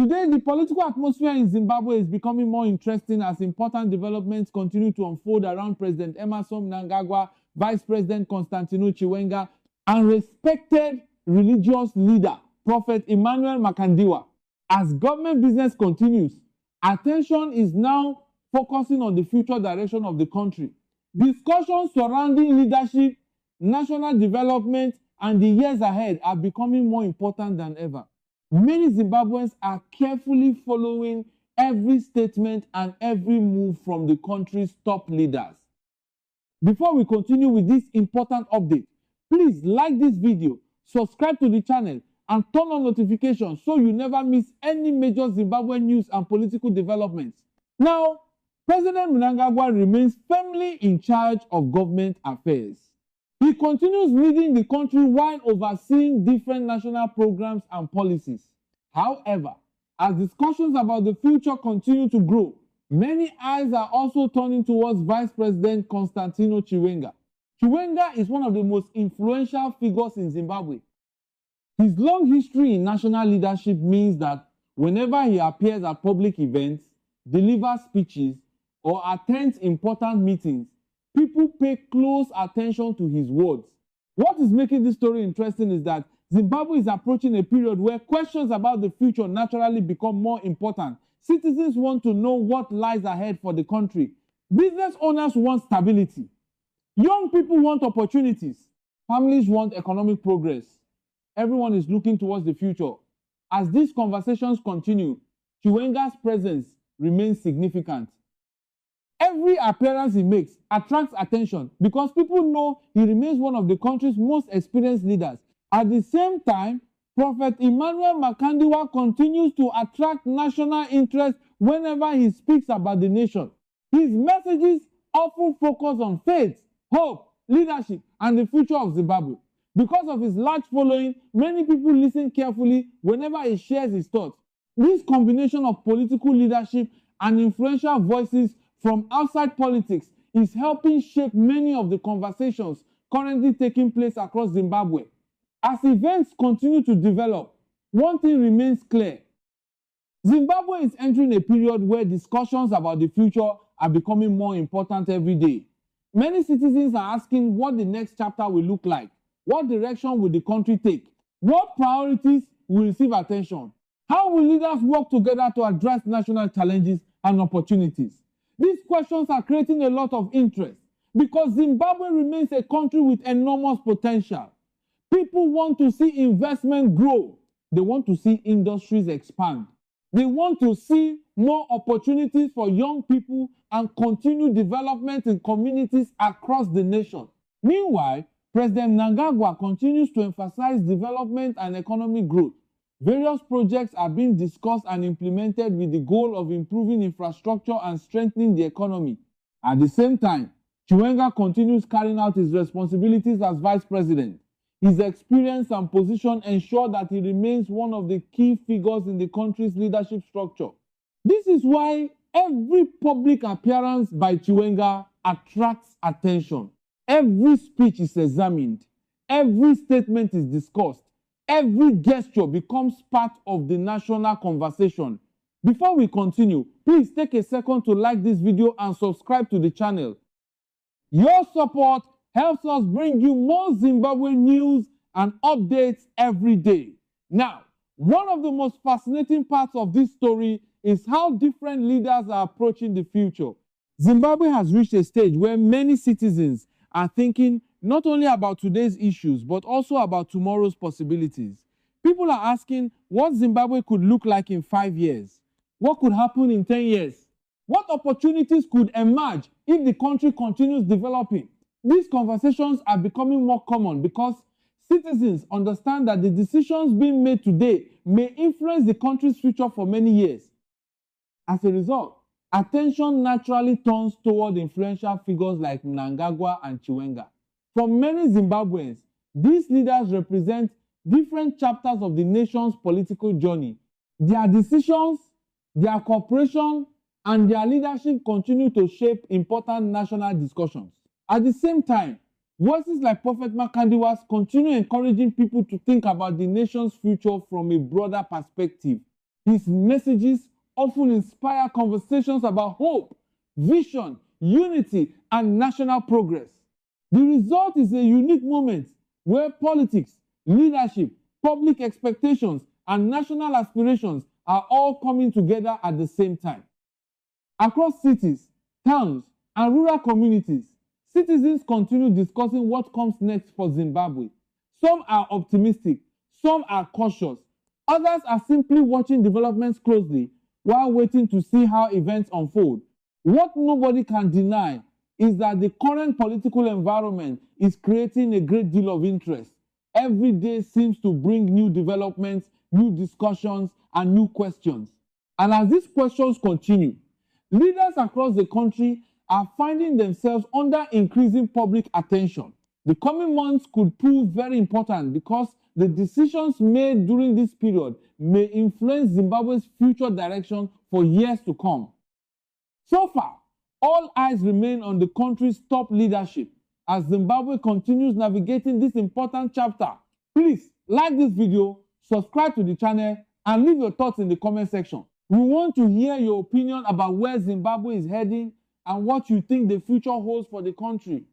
Today, the political atmosphere in Zimbabwe is becoming more interesting as important developments continue to unfold around President Emmerson Mnangagwa, Vice President Constantino Chiwenga, and respected religious leader, Prophet Emmanuel Makandiwa. As government business continues, attention is now focusing on the future direction of the country. Discussions surrounding leadership, national development, and the years ahead are becoming more important than ever. Many Zimbabweans are carefully following every statement and every move from the country's top leaders. Before we continue with this important update, please like this video, subscribe to the channel, and turn on notifications so you never miss any major Zimbabwean news and political developments. Now, President Mnangagwa remains firmly in charge of government affairs. He continues leading the country while overseeing different national programs and policies. However, as discussions about the future continue to grow, many eyes are also turning towards Vice President Constantino Chiwenga. Chiwenga is one of the most influential figures in Zimbabwe. His long history in national leadership means that whenever he appears at public events, delivers speeches, or attends important meetings, people pay close attention to his words. What is making this story interesting is that Zimbabwe is approaching a period where questions about the future naturally become more important. Citizens want to know what lies ahead for the country. Business owners want stability. Young people want opportunities. Families want economic progress. Everyone is looking towards the future. As these conversations continue, Chiwenga's presence remains significant. Every appearance he makes attracts attention because people know he remains one of the country's most experienced leaders. At the same time, Prophet Emmanuel Makandiwa continues to attract national interest whenever he speaks about the nation. His messages often focus on faith, hope, leadership, and the future of Zimbabwe. Because of his large following, many people listen carefully whenever he shares his thoughts. This combination of political leadership and influential voices from outside politics is helping shape many of the conversations currently taking place across Zimbabwe. As events continue to develop, one thing remains clear. Zimbabwe is entering a period where discussions about the future are becoming more important every day. Many citizens are asking what the next chapter will look like. What direction will the country take? What priorities will receive attention? How will leaders work together to address national challenges and opportunities? These questions are creating a lot of interest because Zimbabwe remains a country with enormous potential. People want to see investment grow. They want to see industries expand. They want to see more opportunities for young people and continued development in communities across the nation. Meanwhile, President Mnangagwa continues to emphasize development and economic growth. Various projects are being discussed and implemented with the goal of improving infrastructure and strengthening the economy. At the same time, Chiwenga continues carrying out his responsibilities as vice president. His experience and position ensure that he remains one of the key figures in the country's leadership structure. This is why every public appearance by Chiwenga attracts attention. Every speech is examined. Every statement is discussed. Every gesture becomes part of the national conversation. Before we continue, please take a second to like this video and subscribe to the channel. Your support helps us bring you more Zimbabwe news and updates every day. Now, one of the most fascinating parts of this story is how different leaders are approaching the future. Zimbabwe has reached a stage where many citizens are thinking not only about today's issues, but also about tomorrow's possibilities. People are asking what Zimbabwe could look like in 5 years. What could happen in 10 years? What opportunities could emerge if the country continues developing? These conversations are becoming more common because citizens understand that the decisions being made today may influence the country's future for many years. As a result, attention naturally turns toward influential figures like Mnangagwa and Chiwenga. For many Zimbabweans, these leaders represent different chapters of the nation's political journey. Their decisions, their cooperation, and their leadership continue to shape important national discussions. At the same time, voices like Prophet Makandiwa's continue encouraging people to think about the nation's future from a broader perspective. His messages often inspire conversations about hope, vision, unity, and national progress. The result is a unique moment where politics, leadership, public expectations, and national aspirations are all coming together at the same time. Across cities, towns, and rural communities, citizens continue discussing what comes next for Zimbabwe. Some are optimistic, some are cautious, others are simply watching developments closely while waiting to see how events unfold. What nobody can deny is that the current political environment is creating a great deal of interest. Every day seems to bring new developments, new discussions, and new questions. And as these questions continue, leaders across the country are finding themselves under increasing public attention. The coming months could prove very important because the decisions made during this period may influence Zimbabwe's future direction for years to come. So far, all eyes remain on the country's top leadership as Zimbabwe continues navigating this important chapter. Please like this video, subscribe to the channel, and leave your thoughts in the comment section. We want to hear your opinion about where Zimbabwe is heading and what you think the future holds for the country.